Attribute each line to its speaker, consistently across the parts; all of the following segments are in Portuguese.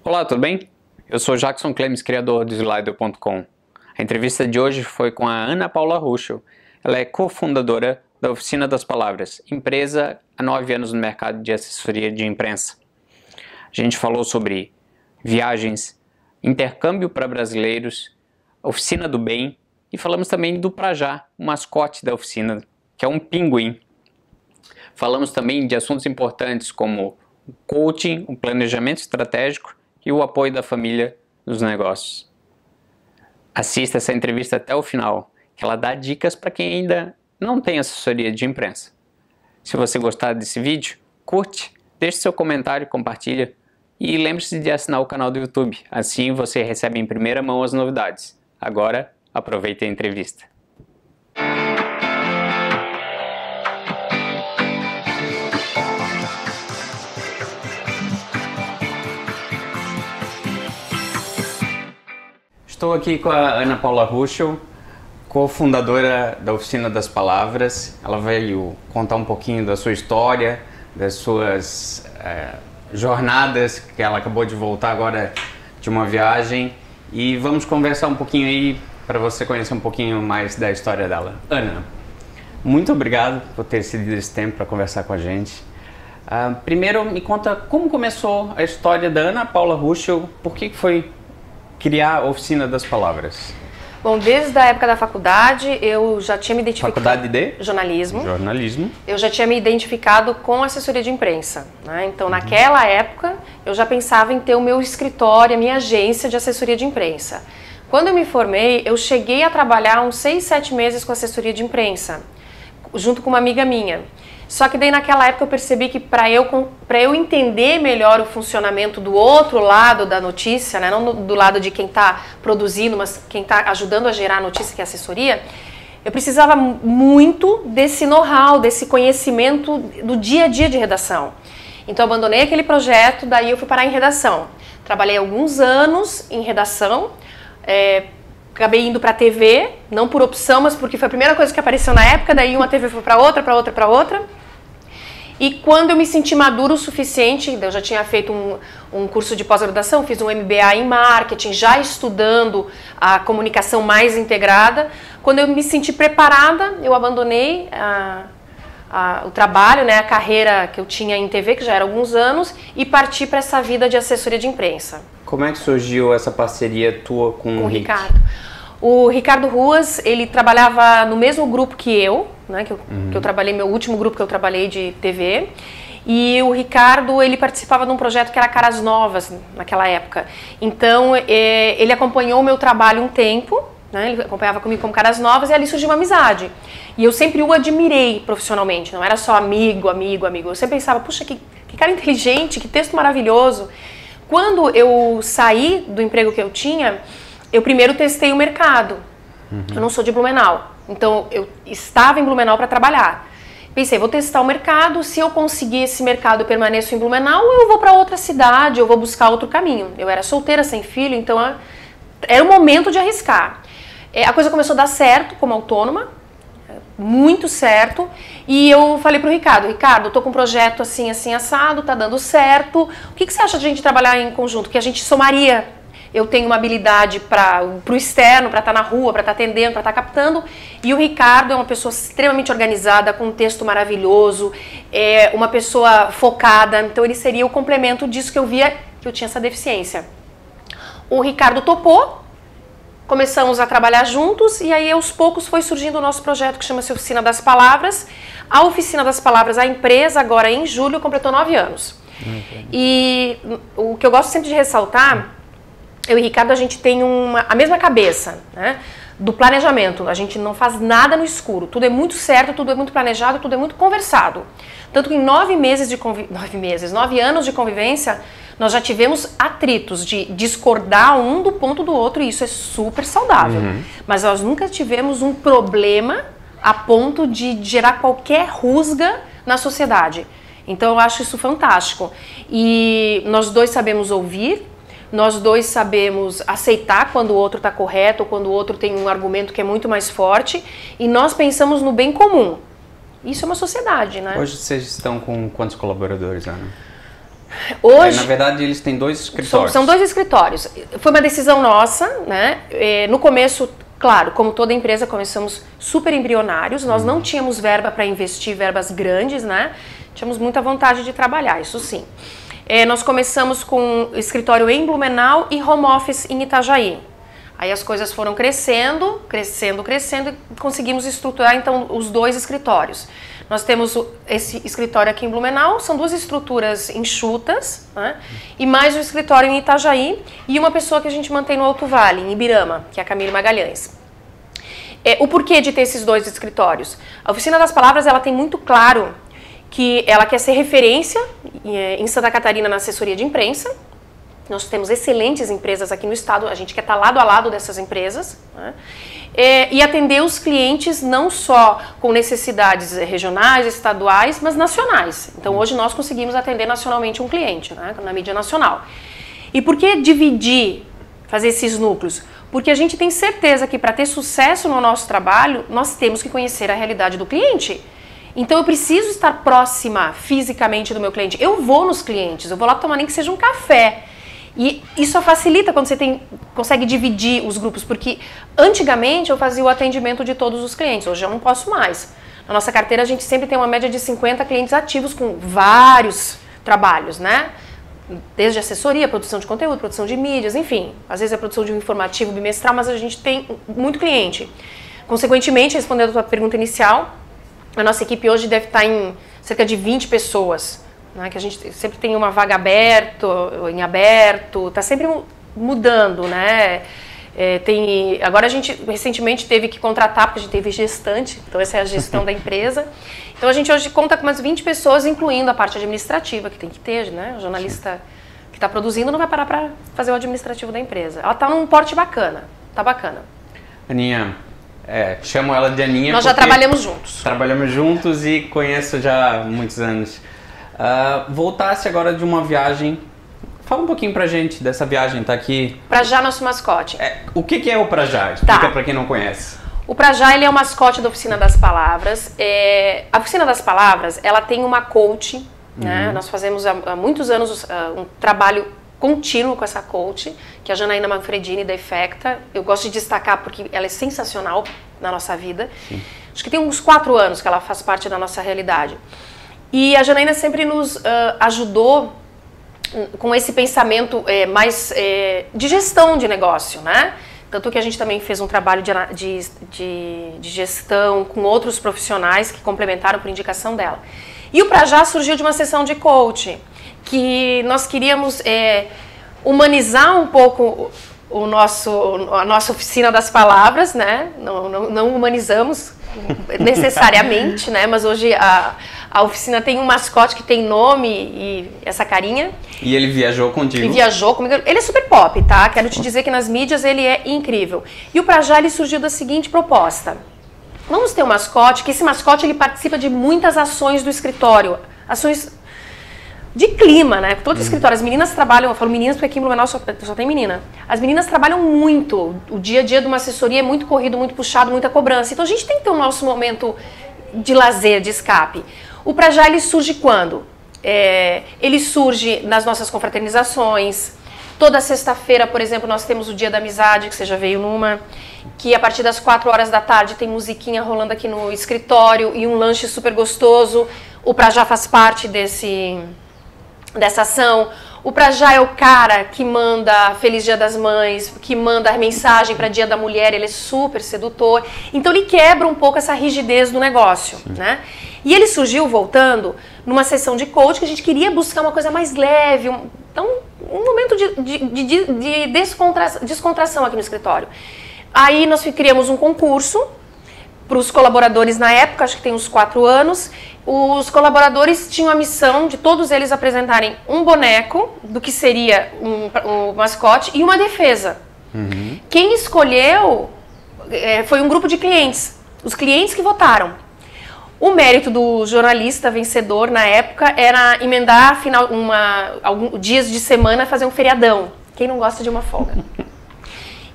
Speaker 1: Olá, tudo bem? Eu sou Jackson Clemes, criador do Slido.com. A entrevista de hoje foi com a Ana Paula Ruschel. Ela é cofundadora da Oficina das Palavras, empresa há 9 anos no mercado de assessoria de imprensa. A gente falou sobre viagens, intercâmbio para brasileiros, oficina do bem e falamos também do Prajá, o mascote da oficina, que é um pinguim. Falamos também de assuntos importantes como o coaching, o planejamento estratégico e o apoio da família nos negócios. Assista essa entrevista até o final, que ela dá dicas para quem ainda não tem assessoria de imprensa. Se você gostar desse vídeo, curte, deixe seu comentário, compartilha e lembre-se de assinar o canal do YouTube, assim você recebe em primeira mão as novidades. Agora, aproveite a entrevista. Estou aqui com a Ana Paula Ruschel, cofundadora da Oficina das Palavras. Ela veio contar um pouquinho da sua história, das suas jornadas, que ela acabou de voltar agora de uma viagem. E vamos conversar um pouquinho aí para você conhecer um pouquinho mais da história dela. Ana, muito obrigado por ter cedido esse tempo para conversar com a gente. Primeiro, me conta como começou a história da Ana Paula Ruschel, por que foi criar a Oficina das Palavras?
Speaker 2: Bom, desde a época da faculdade, eu já tinha me identificado...
Speaker 1: Faculdade de?
Speaker 2: Jornalismo.
Speaker 1: Jornalismo.
Speaker 2: Eu já tinha me identificado com assessoria de imprensa, né? Então, naquela época, eu já pensava em ter o meu escritório, a minha agência de assessoria de imprensa. Quando eu me formei, eu cheguei a trabalhar uns 6, 7 meses com assessoria de imprensa, junto com uma amiga minha. Só que daí naquela época eu percebi que para eu entender melhor o funcionamento do outro lado da notícia, né, não do lado de quem está produzindo, mas quem está ajudando a gerar a notícia, que é a assessoria, eu precisava muito desse know-how, desse conhecimento do dia a dia de redação. Então eu abandonei aquele projeto, daí eu fui parar em redação. Trabalhei alguns anos em redação, acabei indo para a TV, não por opção, mas porque foi a primeira coisa que apareceu na época, daí uma TV foi para outra, para outra, para outra. E quando eu me senti maduro o suficiente, eu já tinha feito um curso de pós-graduação, fiz um MBA em marketing, já estudando a comunicação mais integrada. Quando eu me senti preparada, eu abandonei o trabalho, né, a carreira que eu tinha em TV, que já era há alguns anos, e parti para essa vida de assessoria de imprensa.
Speaker 1: Como é que surgiu essa parceria tua com o
Speaker 2: Ricardo? O Ricardo Ruas, ele trabalhava no mesmo grupo que eu, né, que eu trabalhei, meu último grupo que eu trabalhei de TV. E o Ricardo, ele participava de um projeto que era Caras Novas, naquela época. Então, ele acompanhou o meu trabalho um tempo, né, ele acompanhava comigo como Caras Novas, e ali surgiu uma amizade. E eu sempre o admirei profissionalmente, não era só amigo. Eu sempre pensava, puxa, que cara inteligente, que texto maravilhoso. Quando eu saí do emprego que eu tinha, eu primeiro testei o mercado. Eu não sou de Blumenau, então eu estava em Blumenau para trabalhar. Pensei, vou testar o mercado, se eu conseguir esse mercado eu permaneço em Blumenau, eu vou para outra cidade, eu vou buscar outro caminho. Eu era solteira, sem filho, então era o momento de arriscar. A coisa começou a dar certo como autônoma, muito certo, e eu falei pro Ricardo, eu tô com um projeto assim, assim, assado, tá dando certo, o que você acha de a gente trabalhar em conjunto, que a gente somaria? Eu tenho uma habilidade para o externo, para estar na rua, para estar atendendo, para estar captando. E o Ricardo é uma pessoa extremamente organizada, com um texto maravilhoso, uma pessoa focada. Então ele seria o complemento disso que eu via que eu tinha essa deficiência. O Ricardo topou, começamos a trabalhar juntos e aí aos poucos foi surgindo o nosso projeto que chama-se Oficina das Palavras. A Oficina das Palavras, a empresa agora em julho completou 9 anos. E o que eu gosto sempre de ressaltar... Eu e o Ricardo, a gente tem a mesma cabeça, né, do planejamento. A gente não faz nada no escuro. Tudo é muito certo, tudo é muito planejado, tudo é muito conversado. Tanto que em 9 anos de convivência, nós já tivemos atritos de discordar um do ponto do outro, e isso é super saudável. Mas nós nunca tivemos um problema a ponto de gerar qualquer rusga na sociedade. Então eu acho isso fantástico. E nós dois sabemos ouvir, nós dois sabemos aceitar quando o outro está correto ou quando o outro tem um argumento que é muito mais forte, e nós pensamos no bem comum. Isso é uma sociedade, né?
Speaker 1: Hoje vocês estão com quantos colaboradores, Ana? Hoje, na verdade, eles têm 2 escritórios.
Speaker 2: São 2 escritórios. Foi uma decisão nossa, né? No começo, claro, como toda empresa, começamos super embrionários. Nós não tínhamos verba para investir, verbas grandes, né? Tínhamos muita vontade de trabalhar, isso sim. Nós começamos com escritório em Blumenau e home office em Itajaí. Aí as coisas foram crescendo e conseguimos estruturar então os 2 escritórios. Nós temos esse escritório aqui em Blumenau, são 2 estruturas enxutas, né? E mais um escritório em Itajaí e uma pessoa que a gente mantém no Alto Vale, em Ibirama, que é a Camille Magalhães. O porquê de ter esses 2 escritórios? A Oficina das Palavras, ela tem muito claro que ela quer ser referência em Santa Catarina na assessoria de imprensa. Nós temos excelentes empresas aqui no estado, a gente quer estar lado a lado dessas empresas, né? E atender os clientes não só com necessidades regionais, estaduais, mas nacionais. Então hoje nós conseguimos atender nacionalmente um cliente, né, na mídia nacional. E por que dividir, fazer esses núcleos? Porque a gente tem certeza que para ter sucesso no nosso trabalho, nós temos que conhecer a realidade do cliente. Então eu preciso estar próxima fisicamente do meu cliente. Eu vou nos clientes, eu vou lá tomar nem que seja um café. E isso facilita quando você consegue dividir os grupos, porque antigamente eu fazia o atendimento de todos os clientes, hoje eu não posso mais. Na nossa carteira a gente sempre tem uma média de 50 clientes ativos com vários trabalhos, né? Desde assessoria, produção de conteúdo, produção de mídias, enfim. Às vezes é produção de um informativo bimestral, mas a gente tem muito cliente. Consequentemente, respondendo a tua pergunta inicial, a nossa equipe hoje deve estar em cerca de 20 pessoas. Né, que a gente sempre tem uma vaga em aberto, está sempre mudando, né? Agora a gente recentemente teve que contratar, porque a gente teve gestante, então essa é a gestão da empresa. Então a gente hoje conta com umas 20 pessoas, incluindo a parte administrativa, que tem que ter, né? O jornalista que está produzindo não vai parar para fazer o administrativo da empresa. Ela está num porte bacana, tá bacana.
Speaker 1: Aninha, chamo ela de Aninha.
Speaker 2: Nós já trabalhamos juntos.
Speaker 1: Trabalhamos juntos e conheço já há muitos anos. Voltasse agora de uma viagem, fala um pouquinho pra gente dessa viagem, tá aqui.
Speaker 2: Prajá, nosso mascote.
Speaker 1: O que é o Prajá? Explica pra quem não conhece.
Speaker 2: O Prajá, ele é o mascote da Oficina das Palavras. A Oficina das Palavras, ela tem uma coach, né? Nós fazemos há muitos anos um trabalho contínuo com essa coach, que é a Janaína Manfredini, da Efecta. Eu gosto de destacar porque ela é sensacional na nossa vida. Sim. Acho que tem uns 4 anos que ela faz parte da nossa realidade. E a Janaína sempre nos ajudou com esse pensamento mais de gestão de negócio, né? Tanto que a gente também fez um trabalho de gestão com outros profissionais que complementaram por indicação dela. E o Prajá surgiu de uma sessão de coach, que nós queríamos humanizar um pouco a nossa Oficina das Palavras, né? Não humanizamos necessariamente, né? Mas hoje a oficina tem um mascote que tem nome e essa carinha. E ele viajou contigo? Ele viajou comigo. Ele é super pop, tá? Quero te dizer que nas mídias ele é incrível. E o Prajá, ele surgiu da seguinte proposta. Vamos ter um mascote, que esse mascote ele participa de muitas ações do escritório. Ações de clima, né? Todo escritório, as meninas trabalham, eu falo meninas porque aqui em Blumenau só tem menina. As meninas trabalham muito, o dia a dia de uma assessoria é muito corrido, muito puxado, muita cobrança. Então a gente tem que ter o nosso momento de lazer, de escape. O Prajá, ele surge quando? Ele surge nas nossas confraternizações. Toda sexta-feira, por exemplo, nós temos o Dia da Amizade, que você já veio numa, que a partir das 4 horas da tarde tem musiquinha rolando aqui no escritório e um lanche super gostoso. O Prajá faz parte dessa ação. O Prajá é o cara que manda Feliz Dia das Mães, que manda a mensagem para Dia da Mulher, ele é super sedutor. Então ele quebra um pouco essa rigidez do negócio, né? E ele surgiu, voltando, numa sessão de coach que a gente queria buscar uma coisa mais leve, um momento de descontração aqui no escritório. Aí nós criamos um concurso para os colaboradores na época, acho que tem uns 4 anos. Os colaboradores tinham a missão de todos eles apresentarem um boneco do que seria um mascote e uma defesa. Uhum. Quem escolheu foi um grupo de clientes, os clientes que votaram. O mérito do jornalista vencedor na época era emendar alguns dias de semana, fazer um feriadão. Quem não gosta de uma folga?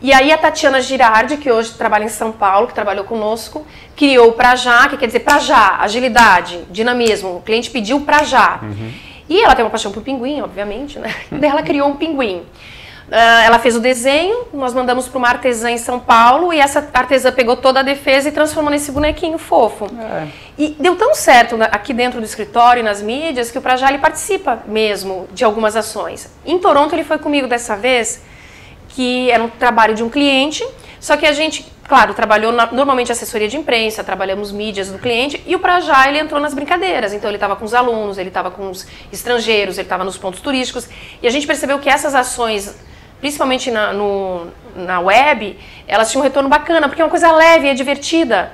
Speaker 2: E aí a Tatiana Girardi, que hoje trabalha em São Paulo, que trabalhou conosco, criou o Prajá, que quer dizer Prajá, agilidade, dinamismo. O cliente pediu Prajá. Uhum. E ela tem uma paixão por pinguim, obviamente, né? Daí ela criou um pinguim. Ela fez o desenho, nós mandamos para uma artesã em São Paulo e essa artesã pegou toda a defesa e transformou nesse bonequinho fofo. E deu tão certo aqui dentro do escritório e nas mídias que o Prajá ele participa mesmo de algumas ações. Em Toronto ele foi comigo dessa vez, que era um trabalho de um cliente, só que a gente, claro, trabalhou normalmente assessoria de imprensa, trabalhamos mídias do cliente e o Prajá ele entrou nas brincadeiras. Então ele estava com os alunos, ele estava com os estrangeiros, ele estava nos pontos turísticos e a gente percebeu que essas ações, principalmente na web, elas tinham um retorno bacana, porque é uma coisa leve, é divertida.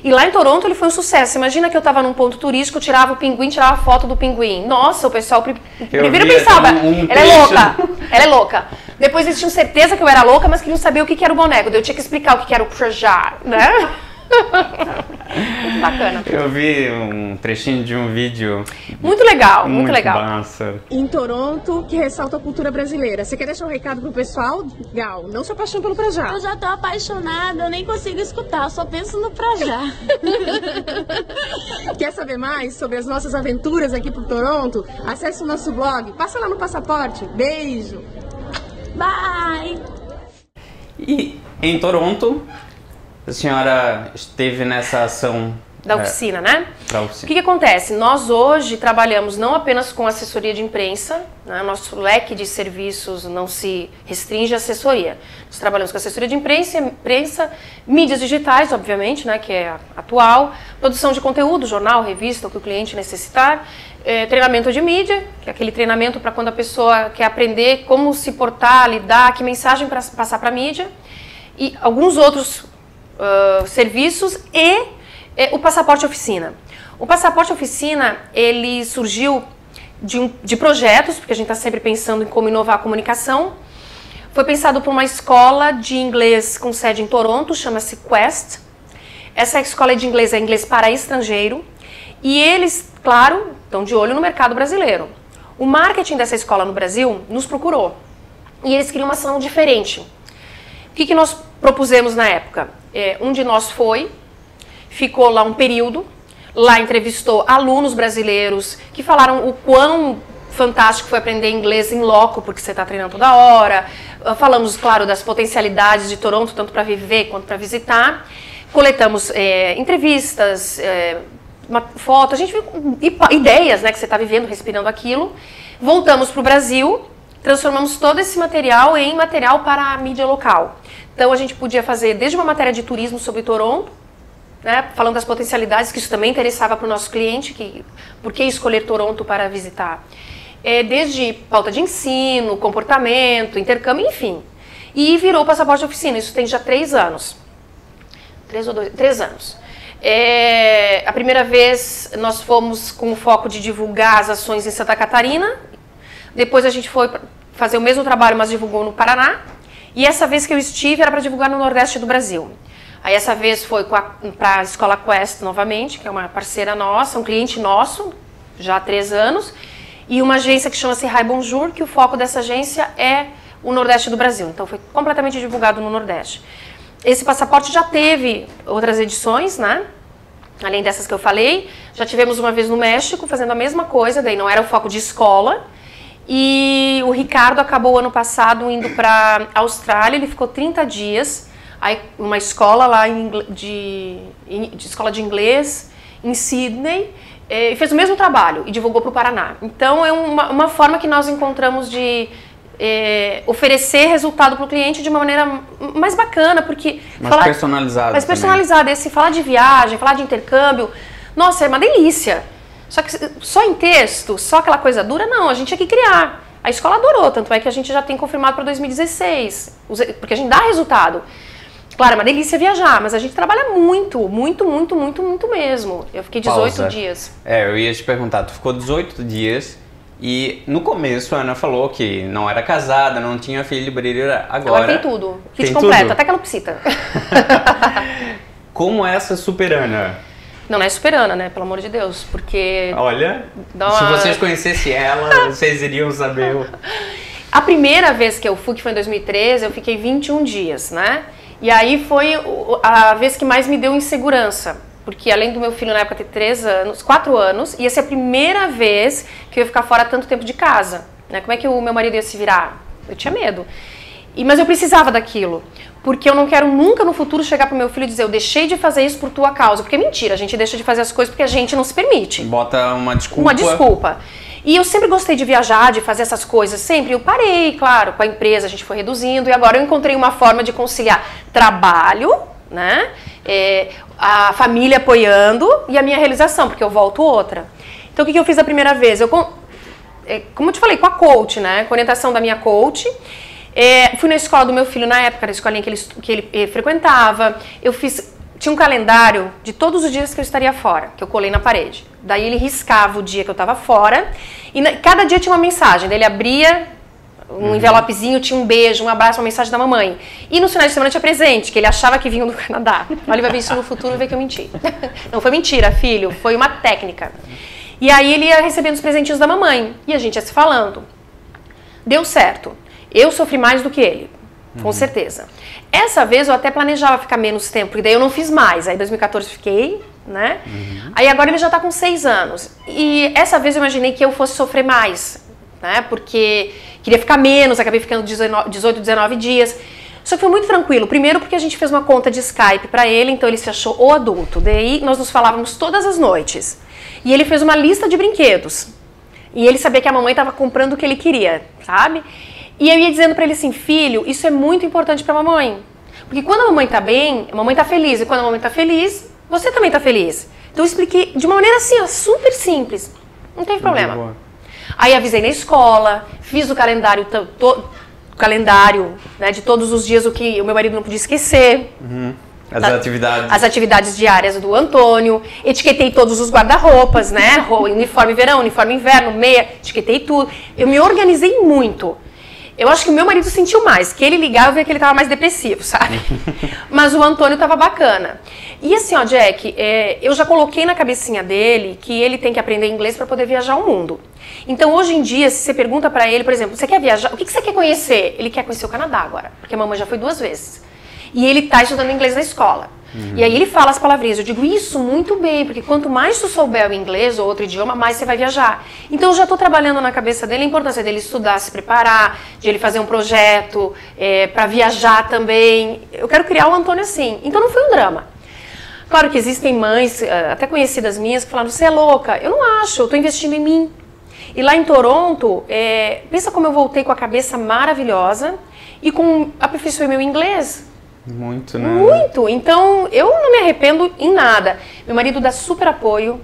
Speaker 2: E lá em Toronto ele foi um sucesso. Imagina que eu estava num ponto turístico, tirava o pinguim, tirava foto do pinguim. Nossa, o pessoal primeiro pensava, ela é louca, ela é louca. Depois eles tinham certeza que eu era louca, mas queriam saber o que era o boneco. Daí eu tinha que explicar o que era o Prajá, né? Muito bacana.
Speaker 1: Eu vi um trechinho de um vídeo.
Speaker 2: Muito legal, muito legal.
Speaker 1: Massa.
Speaker 3: Em Toronto, que ressalta a cultura brasileira. Você quer deixar um recado pro pessoal? Gal, não se apaixone pelo Prajá.
Speaker 4: Eu já tô apaixonada, eu nem consigo escutar, eu só penso no Prajá.
Speaker 3: Quer saber mais sobre as nossas aventuras aqui por Toronto? Acesse o nosso blog, passa lá no Passaporte. Beijo!
Speaker 4: Bye!
Speaker 1: E em Toronto, a senhora esteve nessa ação
Speaker 2: Da oficina, né?
Speaker 1: da
Speaker 2: O
Speaker 1: oficina.
Speaker 2: que acontece? Nós hoje trabalhamos não apenas com assessoria de imprensa, né? Nosso leque de serviços não se restringe à assessoria. Nós trabalhamos com assessoria de imprensa, mídias digitais, obviamente, né? Que é a atual, produção de conteúdo, jornal, revista, o que o cliente necessitar, treinamento de mídia, que é aquele treinamento para quando a pessoa quer aprender como se portar, lidar, que mensagem para passar para a mídia, e alguns outros serviços e o Passaporte Oficina. O Passaporte Oficina, ele surgiu de projetos, porque a gente está sempre pensando em como inovar a comunicação. Foi pensado por uma escola de inglês com sede em Toronto, chama-se Quest. Essa escola de inglês é inglês para estrangeiro. E eles, claro, estão de olho no mercado brasileiro. O marketing dessa escola no Brasil nos procurou. E eles queriam uma ação diferente. O que nós propusemos na época? Um de nós ficou lá um período, lá entrevistou alunos brasileiros que falaram o quão fantástico foi aprender inglês em loco, porque você está treinando toda hora. Falamos, claro, das potencialidades de Toronto, tanto para viver quanto para visitar. Coletamos entrevistas, foto, a gente viu ideias, né, que você está vivendo, respirando aquilo. Voltamos para o Brasil, transformamos todo esse material em material para a mídia local. Então a gente podia fazer desde uma matéria de turismo sobre Toronto, né, falando das potencialidades, que isso também interessava para o nosso cliente, por que escolher Toronto para visitar. Desde pauta de ensino, comportamento, intercâmbio, enfim. E virou o Passaporte Oficina, isso tem já 3 anos. 3 anos. A primeira vez nós fomos com o foco de divulgar as ações em Santa Catarina, depois a gente foi fazer o mesmo trabalho, mas divulgou no Paraná, e essa vez que eu estive era para divulgar no Nordeste do Brasil. Aí essa vez foi para a Escola Quest novamente, que é uma parceira nossa, um cliente nosso, já há 3 anos, e uma agência que chama-se Rai Bonjour, que o foco dessa agência é o Nordeste do Brasil. Então foi completamente divulgado no Nordeste. Esse passaporte já teve outras edições, né? Além dessas que eu falei. Já tivemos uma vez no México fazendo a mesma coisa, daí não era o foco de escola. E o Ricardo acabou ano passado indo para a Austrália, ele ficou 30 dias, aí uma escola lá de escola de inglês em Sydney, e fez o mesmo trabalho e divulgou para o Paraná. Então é uma forma que nós encontramos de oferecer resultado para o cliente de uma maneira mais bacana, porque
Speaker 1: mais personalizada.
Speaker 2: Mais personalizada. Esse falar de viagem, falar de intercâmbio, nossa, é uma delícia. Só que só em texto, só aquela coisa dura, não, a gente tinha que criar. A escola adorou, tanto é que a gente já tem confirmado para 2016, porque a gente dá resultado. Claro, é uma delícia viajar, mas a gente trabalha muito, muito, muito, muito, muito mesmo. Eu fiquei 18 dias.
Speaker 1: Eu ia te perguntar, tu ficou 18 dias e no começo a Ana falou que não era casada, não tinha filho, agora...
Speaker 2: Ela tem tudo, kit
Speaker 1: tem
Speaker 2: completo,
Speaker 1: tudo.
Speaker 2: até calopsita.
Speaker 1: Como é essa Super Ana?
Speaker 2: Não é Super Ana, né? Pelo amor de Deus, porque...
Speaker 1: Olha, se vocês conhecessem ela, vocês iriam saber...
Speaker 2: A primeira vez que eu fui, que foi em 2013, eu fiquei 21 dias, né? E aí foi a vez que mais me deu insegurança, porque além do meu filho na época ter 4 anos, ia ser a primeira vez que eu ia ficar fora tanto tempo de casa, né? Como é que o meu marido ia se virar? Eu tinha medo. Mas eu precisava daquilo, porque eu não quero nunca no futuro chegar pro meu filho e dizer eu deixei de fazer isso por tua causa, porque é mentira, a gente deixa de fazer as coisas porque a gente não se permite.
Speaker 1: Bota uma desculpa.
Speaker 2: Uma desculpa. E eu sempre gostei de viajar, de fazer essas coisas, sempre. Eu parei, claro, com a empresa, a gente foi reduzindo, e agora eu encontrei uma forma de conciliar trabalho, né, a família apoiando e a minha realização, porque eu volto outra. Então o que eu fiz a primeira vez? Como eu te falei, com a coach, né, com a orientação da minha coach, fui na escola do meu filho na época, na escolinha que ele frequentava, tinha um calendário de todos os dias que eu estaria fora, que eu colei na parede. Daí ele riscava o dia que eu estava fora, e cada dia tinha uma mensagem. Daí ele abria um envelopezinho, tinha um beijo, um abraço, uma mensagem da mamãe. E no final de semana tinha presente, que ele achava que vinha do Canadá. Olha, ele vai ver isso no futuro e ver que eu menti. Não foi mentira, filho, foi uma técnica. E aí ele ia recebendo os presentinhos da mamãe, e a gente ia se falando. Deu certo. Eu sofri mais do que ele, com certeza. Essa vez eu até planejava ficar menos tempo, porque daí eu não fiz mais. Aí em 2014 fiquei, né? Aí agora ele já tá com 6 anos. E essa vez eu imaginei que eu fosse sofrer mais, né? Porque queria ficar menos, acabei ficando 18, 19 dias. Só que foi muito tranquilo. Primeiro porque a gente fez uma conta de Skype pra ele, então ele se achou o adulto. Daí nós nos falávamos todas as noites. E ele fez uma lista de brinquedos. E ele sabia que a mamãe tava comprando o que ele queria, sabe? E eu ia dizendo pra ele assim, filho, isso é muito importante pra mamãe. Porque quando a mamãe tá bem, a mamãe tá feliz. E quando a mamãe tá feliz, você também tá feliz. Então eu expliquei de uma maneira assim, ó, super simples. Não teve problema. Aí avisei na escola, fiz o calendário, né, de todos os dias, o que o meu marido não podia esquecer. As atividades diárias do Antônio. Etiquetei todos os guarda-roupas, né? Uniforme verão, uniforme inverno, meia, etiquetei tudo. Eu me organizei muito. Eu acho que o meu marido sentiu mais, que ele ligava e via que ele estava mais depressivo, sabe? Mas o Antônio estava bacana. E assim, ó, Jack, eu já coloquei na cabecinha dele que ele tem que aprender inglês para poder viajar o mundo. Então, hoje em dia, se você pergunta para ele, por exemplo, você quer viajar? O que você quer conhecer? Ele quer conhecer o Canadá agora, porque a mamãe já foi 2 vezes. E ele está estudando inglês na escola. E aí ele fala as palavrinhas. Eu digo isso muito bem, porque quanto mais tu souber o inglês ou outro idioma, mais você vai viajar. Então eu já estou trabalhando na cabeça dele a importância dele estudar, se preparar, de ele fazer um projeto, para viajar também. Eu quero criar o Antônio assim. Então não foi um drama. Claro que existem mães, até conhecidas minhas, que falaram, você é louca. Eu não acho, eu estou investindo em mim. E lá em Toronto, pensa como eu voltei com a cabeça maravilhosa e aperfeiçoei meu inglês.
Speaker 1: Muito, né?
Speaker 2: Muito. Então, eu não me arrependo em nada. Meu marido dá super apoio.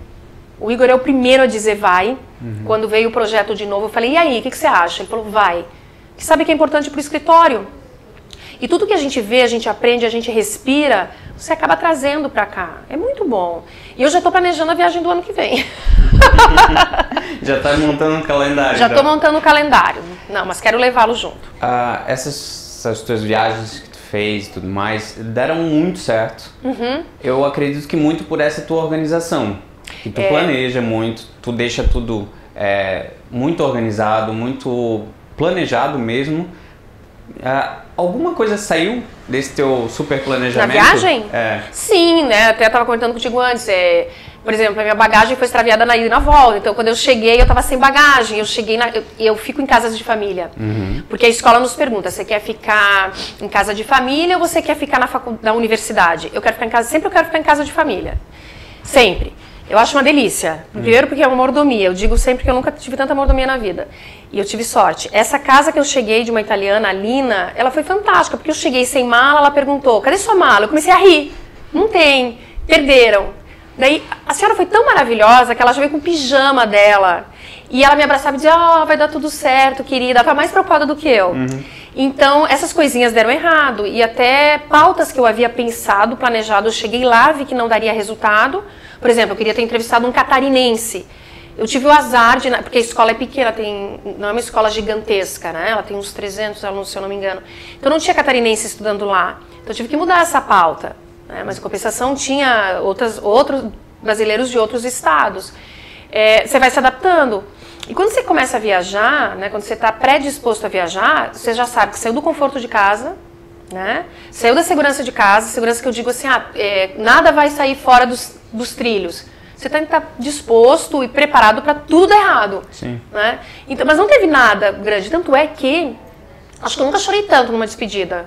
Speaker 2: O Igor é o primeiro a dizer vai. Quando veio o projeto de novo, eu falei, e aí, o que você acha? Ele falou, vai. Que sabe que é importante para o escritório. E tudo que a gente vê, a gente aprende, a gente respira, você acaba trazendo para cá. É muito bom. E eu já estou planejando a viagem do ano que vem.
Speaker 1: Já está montando um calendário?
Speaker 2: Já estou montando o calendário. Não, mas quero levá-lo junto.
Speaker 1: Essas tuas viagens que tu fez e tudo mais, deram muito certo. Eu acredito que muito por essa tua organização. Que tu planeja muito, tu deixa tudo muito organizado, muito planejado mesmo. Alguma coisa saiu desse teu super planejamento?
Speaker 2: Na viagem? Sim, né? Até estava comentando contigo antes. Por exemplo, a minha bagagem foi extraviada na ida e na volta. Então, quando eu cheguei, eu estava sem bagagem. Eu fico em casas de família. Porque a escola nos pergunta, você quer ficar em casa de família ou você quer ficar na universidade? Eu quero ficar em casa, sempre eu quero ficar em casa de família. Sempre. Eu acho uma delícia. Primeiro porque é uma mordomia. Eu digo sempre que eu nunca tive tanta mordomia na vida. E eu tive sorte. Essa casa que eu cheguei de uma italiana, a Lina, ela foi fantástica. Porque eu cheguei sem mala, ela perguntou, cadê sua mala? Eu comecei a rir. Não tem. Perderam. Daí, a senhora foi tão maravilhosa que ela já veio com o pijama dela. E ela me abraçava e dizia, vai dar tudo certo, querida. Ela tá mais preocupada do que eu. Então, essas coisinhas deram errado. E até pautas que eu havia pensado, planejado, eu cheguei lá, vi que não daria resultado. Por exemplo, eu queria ter entrevistado um catarinense. Eu tive o azar de... Porque a escola é pequena, não é uma escola gigantesca, né? Ela tem uns 300 alunos, se eu não me engano. Então, não tinha catarinense estudando lá. Então, eu tive que mudar essa pauta. Mas, em compensação, tinha outros brasileiros de outros estados. Você vai se adaptando. E quando você começa a viajar, né, quando você está predisposto a viajar, você já sabe que saiu do conforto de casa, né? Saiu da segurança de casa, segurança que eu digo assim, nada vai sair fora dos trilhos. Você tem que estar disposto e preparado para tudo dar errado.
Speaker 1: Sim.
Speaker 2: Né? Então, mas não teve nada grande. Tanto é que, acho que eu nunca chorei tanto numa despedida.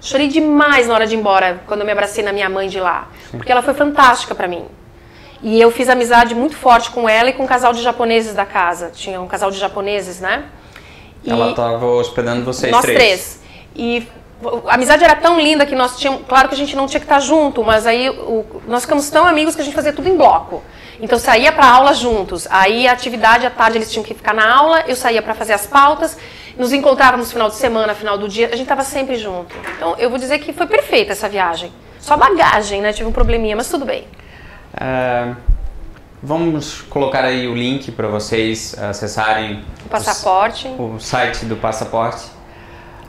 Speaker 2: Chorei demais na hora de ir embora, quando eu me abracei na minha mãe de lá. Sim. Porque ela foi fantástica para mim. E eu fiz amizade muito forte com ela e com um casal de japoneses da casa. Tinha um casal de japoneses, né? E
Speaker 1: ela estava hospedando vocês
Speaker 2: nós três. E a amizade era tão linda que nós tínhamos... Claro que a gente não tinha que estar junto, mas aí nós ficamos tão amigos que a gente fazia tudo em bloco. Então saía para aula juntos. Aí a atividade à tarde eles tinham que ficar na aula, eu saía para fazer as pautas, nos encontrávamos no final de semana, final do dia, a gente estava sempre junto. Então eu vou dizer que foi perfeita essa viagem. Só bagagem, né? Tive um probleminha, mas tudo bem.
Speaker 1: Vamos colocar aí o link para vocês acessarem
Speaker 2: o passaporte,
Speaker 1: o site do passaporte,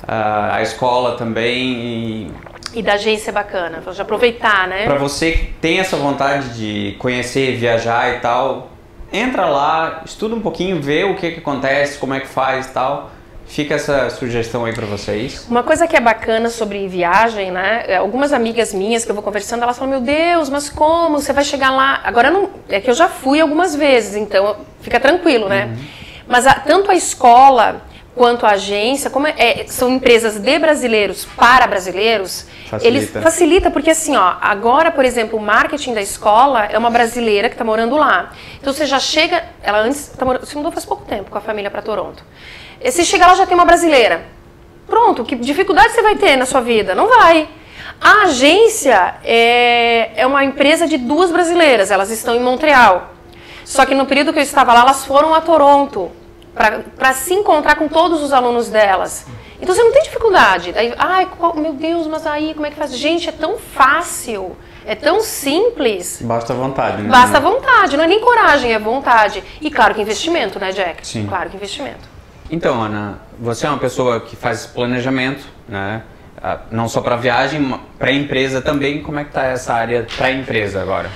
Speaker 1: a escola também
Speaker 2: e da agência é bacana, vou já aproveitar, né?
Speaker 1: Para você que tem essa vontade de conhecer, viajar e tal, entra lá, estuda um pouquinho, vê o que acontece, como é que faz e tal. Fica essa sugestão aí para vocês.
Speaker 2: Uma coisa que é bacana sobre viagem, né? Algumas amigas minhas que eu vou conversando, elas falam, meu Deus, mas como? Você vai chegar lá? Agora, não, é que eu já fui algumas vezes, então fica tranquilo, né? Uhum. Mas tanto a escola quanto a agência, como são empresas de brasileiros para brasileiros, eles facilita porque assim, ó, agora, por exemplo, o marketing da escola é uma brasileira que está morando lá. Então você já chega, ela antes se mudou faz pouco tempo com a família para Toronto. Se chegar lá já tem uma brasileira. Pronto, que dificuldade você vai ter na sua vida? Não vai. A agência é uma empresa de 2 brasileiras, elas estão em Montreal. Só que no período que eu estava lá, elas foram a Toronto para se encontrar com todos os alunos delas. Então você não tem dificuldade. Aí, meu Deus, mas aí como é que faz? Gente, é tão fácil, é tão simples.
Speaker 1: Basta vontade, né?
Speaker 2: Basta vontade, não é nem coragem, é vontade. E claro que investimento, né, Jack?
Speaker 1: Sim.
Speaker 2: Claro que investimento.
Speaker 1: Então, Ana, você é uma pessoa que faz planejamento, né? Não só para viagem, para a empresa também. Como é que está essa área para a empresa agora?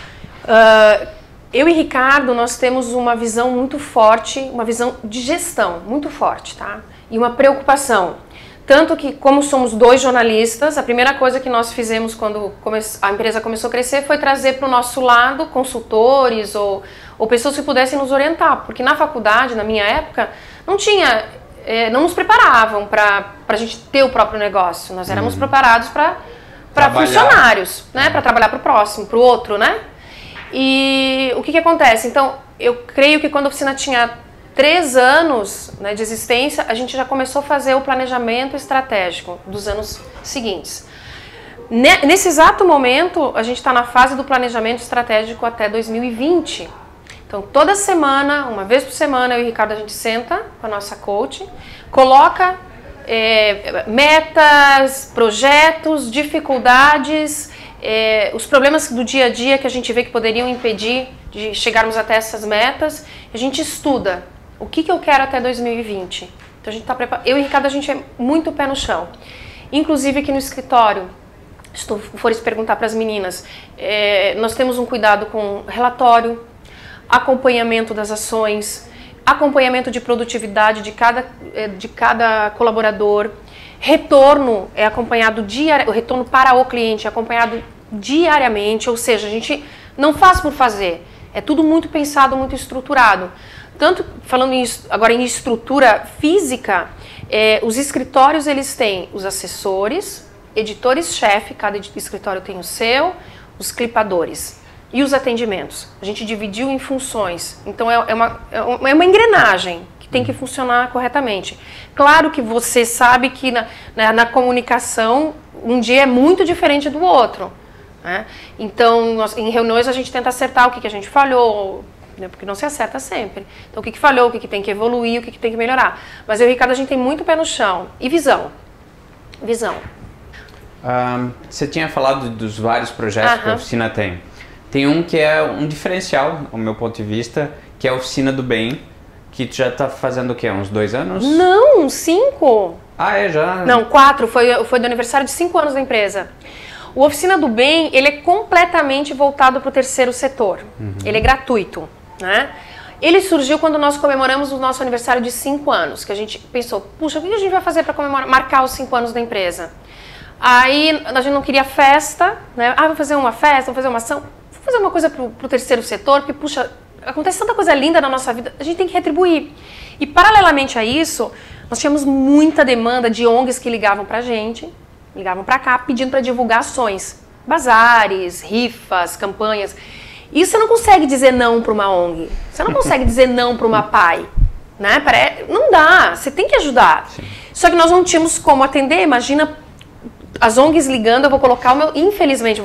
Speaker 2: Eu e Ricardo, nós temos uma visão muito forte, uma visão de gestão muito forte, tá? E uma preocupação. Tanto que, como somos 2 jornalistas, a primeira coisa que nós fizemos quando a empresa começou a crescer foi trazer para o nosso lado consultores ou pessoas que pudessem nos orientar. Porque na faculdade, na minha época, não nos preparavam para a gente ter o próprio negócio. Nós éramos preparados para funcionários, né? Para trabalhar para o próximo, para o outro, né? E o que acontece? Então, eu creio que quando a oficina tinha 3 anos, né, de existência, a gente já começou a fazer o planejamento estratégico dos anos seguintes. Nesse exato momento, a gente está na fase do planejamento estratégico até 2020. Então, toda semana, uma vez por semana, eu e o Ricardo, a gente senta com a nossa coach, coloca metas, projetos, dificuldades, os problemas do dia a dia que a gente vê que poderiam impedir de chegarmos até essas metas. A gente estuda o que eu quero até 2020. Então, a gente está preparado. Eu e o Ricardo, a gente é muito pé no chão. Inclusive aqui no escritório, se tu fores perguntar para as meninas, nós temos um cuidado com relatório, acompanhamento das ações, acompanhamento de produtividade de cada colaborador, retorno é acompanhado o retorno para o cliente é acompanhado diariamente, ou seja, a gente não faz por fazer, é tudo muito pensado, muito estruturado. Tanto, falando agora em estrutura física, os escritórios eles têm os assessores, editores-chefe, cada escritório tem o seu, os clipadores. E os atendimentos? A gente dividiu em funções. Então é uma engrenagem que tem que funcionar corretamente. Claro que você sabe que na comunicação um dia é muito diferente do outro, né? Então em reuniões a gente tenta acertar o que a gente falhou, né? Porque não se acerta sempre. Então o que falhou, o que tem que evoluir, o que tem que melhorar. Mas eu e o Ricardo, a gente tem muito pé no chão. E visão. Visão.
Speaker 1: Você tinha falado dos vários projetos que a oficina tem. Tem um que é um diferencial, do meu ponto de vista, que é a Oficina do Bem, que tu já está fazendo o quê? Uns 2 anos?
Speaker 2: Não, 5.
Speaker 1: Já?
Speaker 2: Não, 4. Foi do aniversário de 5 anos da empresa. O Oficina do Bem, ele é completamente voltado para o terceiro setor. Ele é gratuito, né? Ele surgiu quando nós comemoramos o nosso aniversário de 5 anos, que a gente pensou, puxa, o que a gente vai fazer para marcar os 5 anos da empresa? Aí a gente não queria festa, né? Vamos fazer uma festa, vamos fazer uma ação. fazer uma coisa pro terceiro setor, porque, puxa, acontece tanta coisa linda na nossa vida, a gente tem que retribuir. E, paralelamente a isso, nós tínhamos muita demanda de ONGs que ligavam pra gente, ligavam pra cá, pedindo para divulgar ações, bazares, rifas, campanhas. E você não consegue dizer não para uma ONG, você não consegue dizer não para uma PAI, né? Não dá, você tem que ajudar. Sim. Só que nós não tínhamos como atender, imagina as ONGs ligando, eu vou colocar o meu, infelizmente,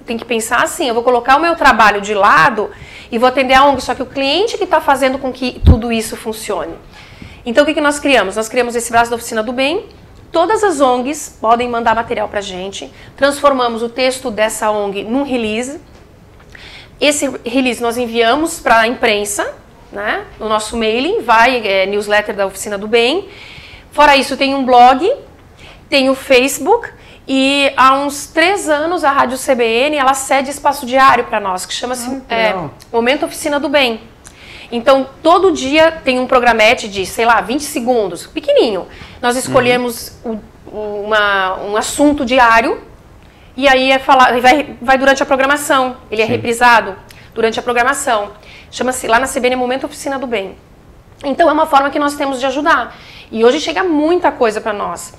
Speaker 2: tem que pensar assim, eu vou colocar o meu trabalho de lado e vou atender a ONG, só que o cliente que está fazendo com que tudo isso funcione. Então o que nós criamos? Nós criamos esse braço da Oficina do Bem. Todas as ONGs podem mandar material para a gente, transformamos o texto dessa ONG num release. Esse release nós enviamos para a imprensa, né? No nosso mailing, newsletter da Oficina do Bem. Fora isso, tem um blog, tem o Facebook e há uns 3 anos a Rádio CBN ela cede espaço diário para nós, que chama-se Momento Oficina do Bem. Então, todo dia tem um programete de, sei lá, 20 segundos, pequenininho. Nós escolhemos um assunto diário e aí vai durante a programação. Ele é reprisado durante a programação. Chama-se lá na CBN Momento Oficina do Bem. Então, é uma forma que nós temos de ajudar. E hoje chega muita coisa para nós.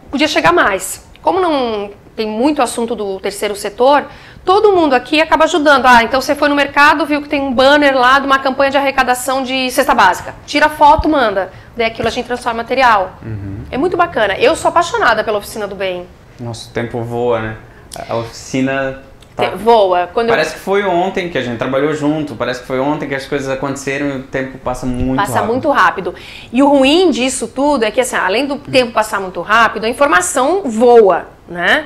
Speaker 2: Podia chegar mais. Como não tem muito assunto do terceiro setor, todo mundo aqui acaba ajudando. Então você foi no mercado, viu que tem um banner lá de uma campanha de arrecadação de cesta básica. Tira foto, manda. Daí aquilo a gente transforma em material. É muito bacana. Eu sou apaixonada pela Oficina do Bem.
Speaker 1: Nosso tempo voa, né? A oficina...
Speaker 2: voa.
Speaker 1: Parece que foi ontem que a gente trabalhou junto, parece que foi ontem que as coisas aconteceram e o tempo passa muito rápido.
Speaker 2: Passa muito rápido. E o ruim disso tudo é que, assim, além do tempo passar muito rápido, a informação voa, né?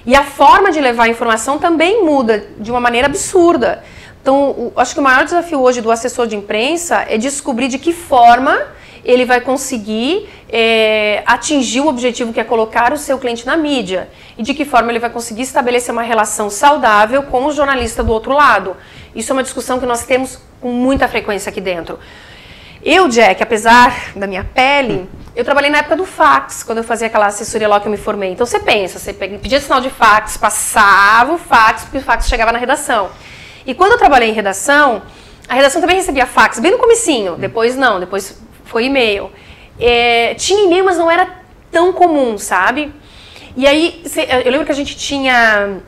Speaker 2: E a forma de levar a informação também muda de uma maneira absurda. Então, acho que o maior desafio hoje do assessor de imprensa é descobrir de que forma ele vai conseguir atingir o objetivo que é colocar o seu cliente na mídia e de que forma ele vai conseguir estabelecer uma relação saudável com o jornalista do outro lado. Isso é uma discussão que nós temos com muita frequência aqui dentro. Eu, Jack, apesar da minha pele, eu trabalhei na época do fax, quando eu fazia aquela assessoria lá que eu me formei. Então você pensa, você pedia sinal de fax, passava o fax, porque o fax chegava na redação. E quando eu trabalhei em redação, a redação também recebia fax, bem no comecinho, depois não, depois foi e-mail. Tinha e-mail, mas não era tão comum, sabe? E aí, eu lembro que a gente tinha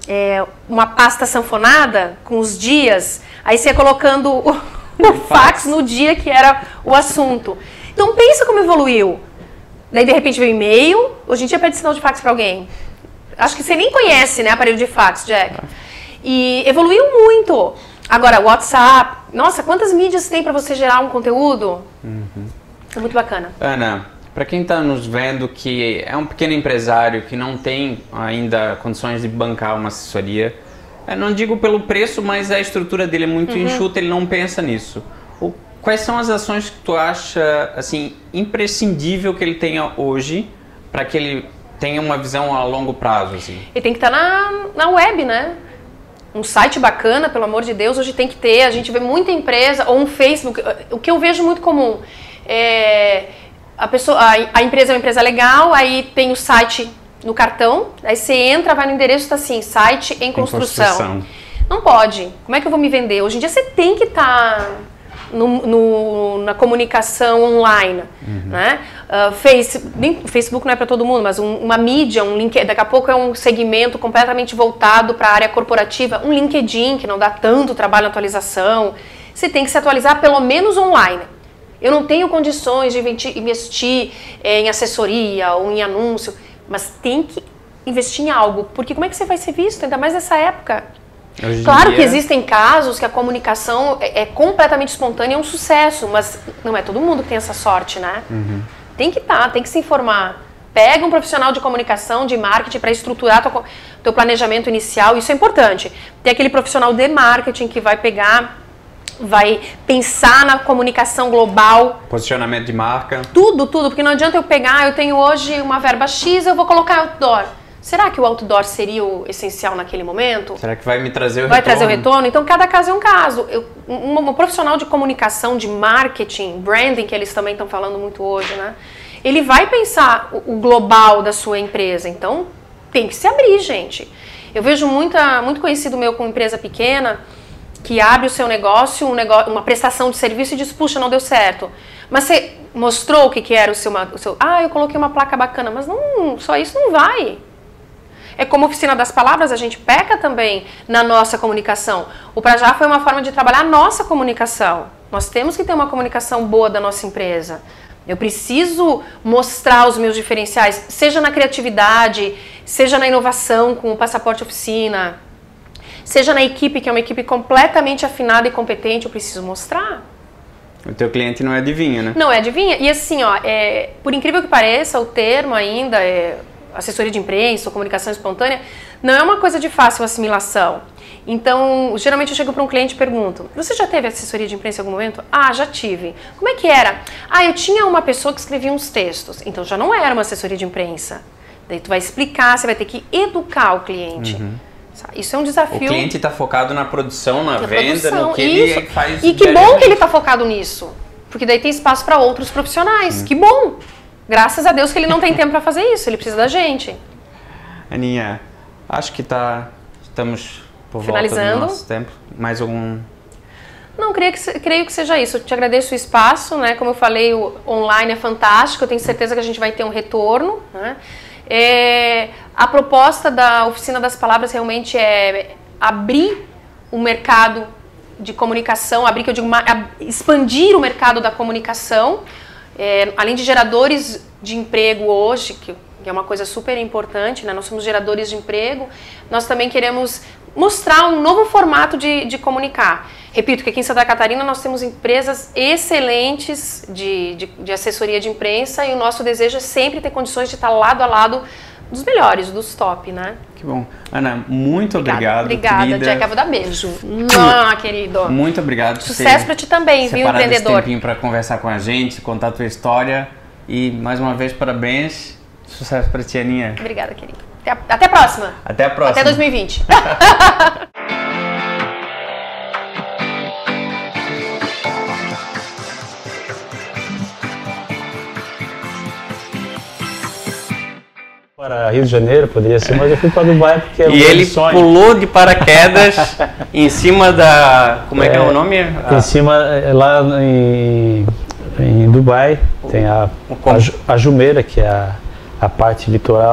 Speaker 2: uma pasta sanfonada com os dias, aí você ia colocando o fax no dia que era o assunto. Então pensa como evoluiu. Daí de repente veio e-mail, hoje em dia pede sinal de fax para alguém. Acho que você nem conhece, né, aparelho de fax, Jack. E evoluiu muito. Agora, WhatsApp, nossa, quantas mídias tem para você gerar um conteúdo? É muito bacana.
Speaker 1: Ana, para quem está nos vendo que é um pequeno empresário que não tem ainda condições de bancar uma assessoria, não digo pelo preço, mas a estrutura dele é muito enxuta, ele não pensa nisso. Quais são as ações que tu acha assim, imprescindível que ele tenha hoje para que ele tenha uma visão a longo prazo? Assim?
Speaker 2: Ele tem que estar na web, né? Um site bacana, pelo amor de Deus, hoje tem que ter. A gente vê muita empresa, ou um Facebook. O que eu vejo muito comum a empresa é uma empresa legal, aí tem o site no cartão, aí você entra, vai no endereço, está assim, site em construção. Não pode. Como é que eu vou me vender? Hoje em dia você tem que estar na comunicação online, né? Facebook não é para todo mundo, mas uma mídia, um link, daqui a pouco é um segmento completamente voltado para a área corporativa, um LinkedIn que não dá tanto trabalho na atualização. Você tem que se atualizar pelo menos online. Eu não tenho condições de investir em assessoria ou em anúncio, mas tem que investir em algo, porque como é que você vai ser visto, ainda mais nessa época? Claro que existem casos que a comunicação é completamente espontânea e é um sucesso, mas não é todo mundo que tem essa sorte, né? Tem que tem que se informar. Pega um profissional de comunicação, de marketing para estruturar teu planejamento inicial, isso é importante. Tem aquele profissional de marketing que vai pensar na comunicação global.
Speaker 1: Posicionamento de marca.
Speaker 2: Tudo, porque não adianta eu pegar, eu tenho hoje uma verba X, eu vou colocar outdoor. Será que o outdoor seria o essencial naquele momento?
Speaker 1: Será que vai me trazer o retorno?
Speaker 2: Vai trazer o retorno? Então, cada caso é um caso. Um profissional de comunicação, de marketing, branding, que eles também estão falando muito hoje, né? Ele vai pensar o global da sua empresa. Então, tem que se abrir, gente. Eu vejo muito conhecido meu com empresa pequena que abre o seu negócio, uma prestação de serviço e diz, puxa, não deu certo. Mas você mostrou o que era o seu... eu coloquei uma placa bacana, mas não, só isso não vai. É como a Oficina das Palavras, a gente peca também na nossa comunicação. O Pra Já foi uma forma de trabalhar a nossa comunicação. Nós temos que ter uma comunicação boa da nossa empresa. Eu preciso mostrar os meus diferenciais, seja na criatividade, seja na inovação com o Passaporte Oficina, seja na equipe, que é uma equipe completamente afinada e competente, eu preciso mostrar.
Speaker 1: O teu cliente não é adivinha, né?
Speaker 2: Não é adivinha. E assim, ó, por incrível que pareça, o termo ainda assessoria de imprensa ou comunicação espontânea, não é uma coisa de fácil assimilação. Então, geralmente eu chego para um cliente e pergunto, você já teve assessoria de imprensa em algum momento? Ah, já tive. Como é que era? Ah, eu tinha uma pessoa que escrevia uns textos. Então já não era uma assessoria de imprensa. Daí tu vai explicar, você vai ter que educar o cliente. Isso é um desafio.
Speaker 1: O cliente está focado na produção, na venda, no que ele faz.
Speaker 2: E que bom que ele está focado nisso. Porque daí tem espaço para outros profissionais. Que bom! Graças a Deus que ele não tem tempo para fazer isso. Ele precisa da gente.
Speaker 1: Aninha, acho que estamos por
Speaker 2: finalizando.
Speaker 1: Volta do nosso tempo. Mais algum...
Speaker 2: Não, creio que seja isso. Eu te agradeço o espaço, né? Como eu falei, o online é fantástico. Eu tenho certeza que a gente vai ter um retorno, né? A proposta da Oficina das Palavras realmente é abrir o mercado de comunicação, expandir o mercado da comunicação, além de geradores de emprego hoje, que é uma coisa super importante, né? Nós somos geradores de emprego, nós também queremos mostrar um novo formato de comunicar. Repito que aqui em Santa Catarina nós temos empresas excelentes de assessoria de imprensa e o nosso desejo é sempre ter condições de estar lado a lado dos melhores, dos top, né?
Speaker 1: Que bom. Ana, muito obrigado.
Speaker 2: Obrigada, Jack. Eu vou dar beijo. Querido.
Speaker 1: Muito obrigado.
Speaker 2: Sucesso pra ti também, viu, empreendedor?
Speaker 1: Esse tempinho para conversar com a gente, contar a tua história e mais uma vez parabéns. Sucesso pra ti, Aninha.
Speaker 2: Obrigada, querido. Até a próxima.
Speaker 1: Até a próxima.
Speaker 2: Até 2020.
Speaker 5: Para Rio de Janeiro, poderia ser, mas eu fui para Dubai porque é um
Speaker 1: ele
Speaker 5: sonho.
Speaker 1: Pulou de paraquedas em cima da... Como é que é o nome?
Speaker 5: Em cima, lá em Dubai, tem a Jumeirah, que é a parte litoral.